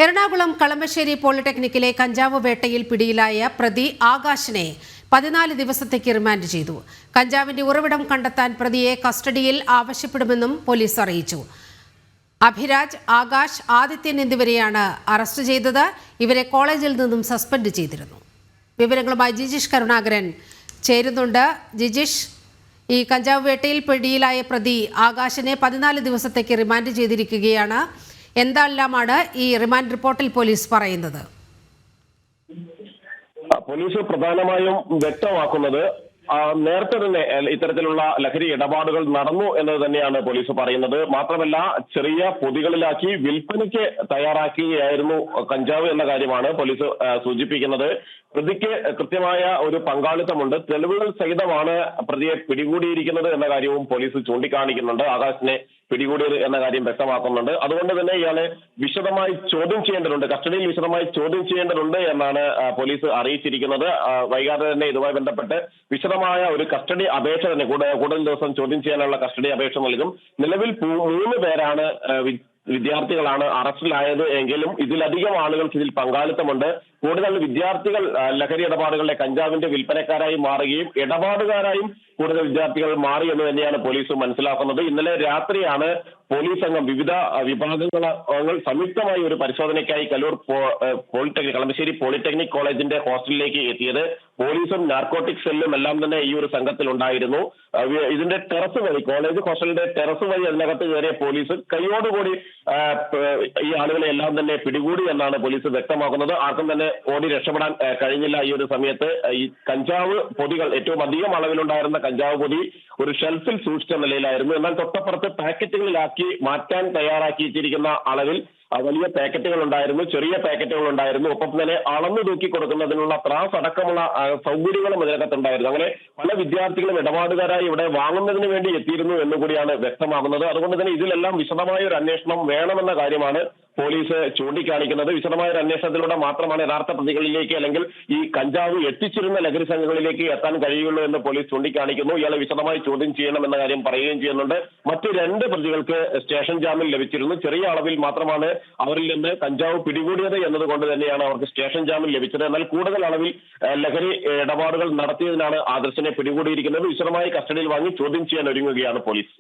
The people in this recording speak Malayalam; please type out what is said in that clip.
എറണാകുളം കളമശ്ശേരി പോളിടെക്നിക്കിലെ കഞ്ചാവ് വേട്ടയിൽ പിടിയിലായ പ്രതി ആകാശിനെ 14 ദിവസത്തേക്ക് റിമാൻഡ് ചെയ്തു. കഞ്ചാവിന്റെ ഉറവിടം കണ്ടെത്താൻ പ്രതിയെ കസ്റ്റഡിയിൽ ആവശ്യപ്പെടുമെന്നും പോലീസ് അറിയിച്ചു. അഭിരാജ്, ആകാശ്, ആദിത്യൻ എന്നിവരെയാണ് അറസ്റ്റ് ചെയ്തത്. ഇവരെ കോളേജിൽ നിന്നും സസ്പെൻഡ് ചെയ്തിരുന്നു. വിവരങ്ങളുമായി ജിജീഷ് കരുണാകരൻ ചേരുന്നുണ്ട്. ജിജീഷ്, ഈ കഞ്ചാവ് വേട്ടയിൽ പിടിയിലായ പ്രതി ആകാശിനെ 14 ദിവസത്തേക്ക് റിമാൻഡ് ചെയ്തിരിക്കുകയാണ്. എന്തെല്ലാമാണ് ഈ റിമാൻഡ് റിപ്പോർട്ടിൽ പോലീസ് പറയുന്നത്? പോലീസ് പ്രധാനമായും വ്യക്തമാക്കുന്നത് നേരത്തെ തന്നെ ഇത്തരത്തിലുള്ള ലഹരി ഇടപാടുകൾ നടന്നു എന്നത് തന്നെയാണ് പോലീസ് പറയുന്നത്. മാത്രമല്ല, ചെറിയ പൊതികളിലാക്കി വിൽപ്പനയ്ക്ക് തയ്യാറാക്കുകയായിരുന്നു കഞ്ചാവ് എന്ന കാര്യമാണ് പോലീസ് സൂചിപ്പിക്കുന്നത്. പ്രതിക്ക് കൃത്യമായ ഒരു പങ്കാളിത്തമുണ്ട്. തെളിവുകൾ സഹിതമാണ് പ്രതിയെ പിടികൂടിയിരിക്കുന്നത് എന്ന കാര്യവും പോലീസ് ചൂണ്ടിക്കാണിക്കുന്നുണ്ട്. ആകാശിനെ പിടികൂടിയത് എന്ന കാര്യം വ്യക്തമാക്കുന്നുണ്ട്. അതുകൊണ്ട് തന്നെ ഇയാളെ വിശദമായി ചോദ്യം ചെയ്യേണ്ടതുണ്ട്, കസ്റ്റഡിയിൽ വിശദമായി ചോദ്യം ചെയ്യേണ്ടതുണ്ട് എന്നാണ് പോലീസ് അറിയിച്ചിരിക്കുന്നത്. വൈകാതെ തന്നെ ഇതുമായി ബന്ധപ്പെട്ട് വിശദമായ ഒരു കസ്റ്റഡി അപേക്ഷ തന്നെ കൂടുതൽ ദിവസം ചോദ്യം ചെയ്യാനുള്ള കസ്റ്റഡി അപേക്ഷ നൽകും. നിലവിൽ 3 പേരാണ് വിദ്യാർത്ഥികളാണ് അറസ്റ്റിലായത് എങ്കിലും ഇതിലധികം ആളുകൾക്ക് ഇതിൽ പങ്കാളിത്തമുണ്ട്. കൂടുതൽ വിദ്യാർത്ഥികൾ ലഹരി ഇടപാടുകളുടെ കഞ്ചാവിന്റെ വിൽപ്പനക്കാരായി മാറുകയും ഇടപാടുകാരായും കൂടുതൽ വിദ്യാർത്ഥികൾ മാറി എന്ന് തന്നെയാണ് പോലീസ് മനസ്സിലാക്കുന്നത്. ഇന്നലെ രാത്രിയാണ് പോലീസ് സംഘം വിവിധ വിഭാഗങ്ങൾ സംയുക്തമായി ഒരു പരിശോധനയ്ക്കായി കളമശ്ശേരി പോളിടെക്നിക് കോളേജിന്റെ ഹോസ്റ്റലിലേക്ക് എത്തിയത്. പോലീസും നാർക്കോട്ടിക് സെല്ലും എല്ലാം തന്നെ ഈ ഒരു സംഘത്തിൽ ഉണ്ടായിരുന്നു. ഇതിന്റെ ടെറസ് വഴി, കോളേജ് ഹോസ്റ്റലിന്റെ ടെറസ് വഴി അതിനകത്ത് കയറിയ പോലീസ് കൈയോടുകൂടി ഈ ആളുകളെ എല്ലാം തന്നെ പിടികൂടി എന്നാണ് പോലീസ് വ്യക്തമാക്കുന്നത്. ആർക്കും തന്നെ ഓടി രക്ഷപ്പെടാൻ കഴിഞ്ഞില്ല. ഈ ഒരു സമയത്ത് ഈ കഞ്ചാവ് പൊതികൾ, ഏറ്റവും അധികം അളവിലുണ്ടായിരുന്ന കഞ്ചാവ് പൊതി ഒരു ഷെൽഫിൽ സൂക്ഷിച്ച നിലയിലായിരുന്നു. എന്നാൽ തൊട്ടപ്പുറത്ത് പാക്കറ്റുകളിലാക്കി മാറ്റാൻ തയ്യാറാക്കിയിരിക്കുന്ന അളവിൽ വലിയ പാക്കറ്റുകൾ ഉണ്ടായിരുന്നു, ചെറിയ പാക്കറ്റുകൾ ഉണ്ടായിരുന്നു. ഒപ്പം തന്നെ അളന്നു തൂക്കി കൊടുക്കുന്നതിനുള്ള ത്രാസ് അടക്കമുള്ള സൗകര്യങ്ങളും ഇതിനകത്തുണ്ടായിരുന്നു. അങ്ങനെ പല വിദ്യാർത്ഥികളും ഇടപാടുകാരായി ഇവിടെ വാങ്ങുന്നതിന് വേണ്ടി എത്തിയിരുന്നു എന്നുകൂടിയാണ് വ്യക്തമാകുന്നത്. അതുകൊണ്ട് തന്നെ ഇതിലെല്ലാം വിശദമായ ഒരു അന്വേഷണം വേണമെന്ന കാര്യമാണ് പോലീസ് ചൂണ്ടിക്കാണിക്കുന്നത്. വിശദമായ ഒരു അന്വേഷണത്തിലൂടെ മാത്രമാണ് യഥാർത്ഥ പ്രതികളിലേക്ക്, അല്ലെങ്കിൽ ഈ കഞ്ചാവ് എത്തിച്ചിരുന്ന ലഹരി സംഘങ്ങളിലേക്ക് എത്താൻ കഴിയുള്ളൂ എന്ന് പോലീസ് ചൂണ്ടിക്കാണിക്കുന്നു. ഇയാളെ വിശദമായി ചോദ്യം ചെയ്യണമെന്ന കാര്യം പറയുകയും ചെയ്യുന്നുണ്ട്. മറ്റു 2 പ്രതികൾക്ക് സ്റ്റേഷൻ ജാമ്യം ലഭിച്ചിരുന്നു. ചെറിയ അളവിൽ മാത്രമാണ് അവരിൽ നിന്ന് കഞ്ചാവ് പിടികൂടിയത് എന്നതുകൊണ്ട് തന്നെയാണ് അവർക്ക് സ്റ്റേഷൻ ജാമ്യം ലഭിച്ചത്. എന്നാൽ കൂടുതൽ അളവിൽ ലഹരി ഇടപാടുകൾ നടത്തിയതിനാണ് ആദർശിനെ പിടികൂടിയിരിക്കുന്നത്. വിശദമായി കസ്റ്റഡിയിൽ വാങ്ങി ചോദ്യം ചെയ്യാൻ ഒരുങ്ങുകയാണ് പോലീസ്.